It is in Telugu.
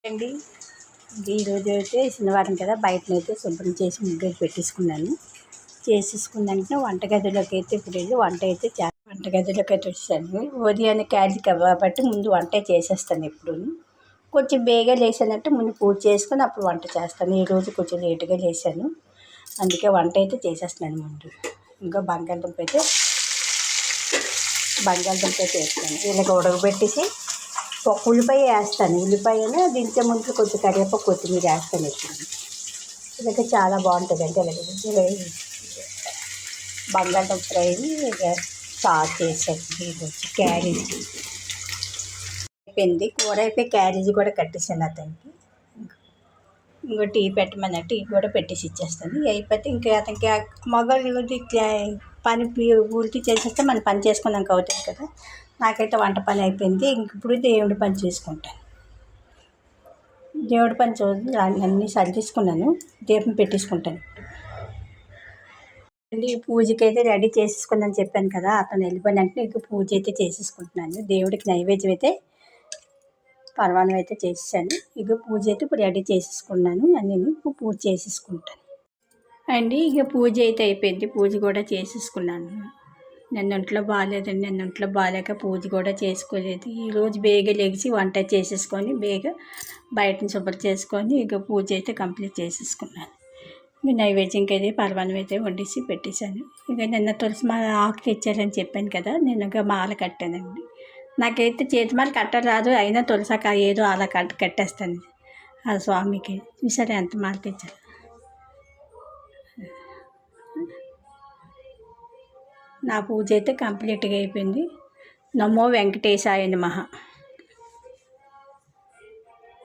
అండి ఈరోజు అయితే శనివారం కదా, బయటనైతే శుభ్రం చేసి ముగ్గురు పెట్టేసుకున్నాను. చేసేసుకున్నాక వంటగదిలోకి అయితే ఇప్పుడు వెళ్ళి వంటగదిలోకి అయితే వచ్చాను. ఉదయాన్నే క్యారీ కాబట్టి ముందు వంట చేసేస్తాను. ఎప్పుడు కొంచెం బేగా లేచానంటే ముందు పూజ చేసుకొని అప్పుడు వంట చేస్తాను. ఈరోజు కొంచెం లేటుగా లేచాను, అందుకే వంట అయితే చేసేస్తున్నాను ముందు. ఇంకా బంగాళదుంప అయితే వేస్తాను. ఇలాగ ఉడకబెట్టేసి ఒక ఉల్లిపాయ వేస్తాను. ఉల్లిపాయను దించే ముందు కొంచెం కరివేపాకు కొత్తిమీర వేస్తాను. ఇప్పుడు ఇలాగ చాలా బాగుంటుంది. అంటే ఇలాగ బంగాళదుంప ఫ్రైని ఇక స్టార్ట్ చేసాను. ఈరోజు క్యారేజీ అయిపోయింది, కూర అయిపోయి క్యారేజీ కూడా కట్టేసాను అతనికి. ఇంకో టీ పెట్టమన్నా టీ కూడా పెట్టేసి ఇచ్చేస్తాను. అయిపోతే ఇంకా అతనికి మగవాళ్ళు ఇట్లా పని పూర్తి చేసేస్తే మన పని చేసుకున్నాక అవుతుంది కదా. నాకైతే వంట పని అయిపోయింది. ఇంక ఇప్పుడు దేవుడి పని చేసుకుంటాను. దేవుడి పని అన్నీ సర్దేసుకున్నాను, దీపం పెట్టేసుకుంటాను. అండి పూజకి అయితే రెడీ చేసేసుకున్నాను చెప్పాను కదా. అతను వెళ్ళిపోయినట్టు ఇంక పూజ అయితే చేసేసుకుంటున్నాను. దేవుడికి నైవేద్యం అయితే పరమాన్నం అయితే చేసేసాను. ఇక పూజ అయితే ఇప్పుడు రెడీ చేసేసుకున్నాను. అన్నీ పూజ చేసేసుకుంటాను అండి. ఇక పూజ అయితే అయిపోయింది, పూజ కూడా చేసేసుకున్నాను. నిన్న ఒంట్లో బాగాలేదండి, నిన్న ఒంట్లో బాగాలేక పూజ కూడా చేసుకోలేదు. ఈరోజు బేగా లెగిసి వంట చేసేసుకొని బేగా బయటని శుభ్రం చేసుకొని ఇక పూజ అయితే కంప్లీట్ చేసేసుకున్నాను. ఇక నైవేద్యంకి అయితే పరమాన్నం అయితే వండేసి పెట్టేశాను. ఇక నిన్న తులసి మాల ఆకు తెచ్చారని చెప్పాను కదా, నేను మాల కట్టానండి. నాకైతే చేతి మాల కట్టరాదు, అయినా తులసాక ఏదో అలా కట్టేస్తాను ఆ స్వామికి. చూసారా ఎంత మాల తెచ్చారు. నా పూజ అయితే కంప్లీట్గా అయిపోయింది. నమో వెంకటేశాయ నమః.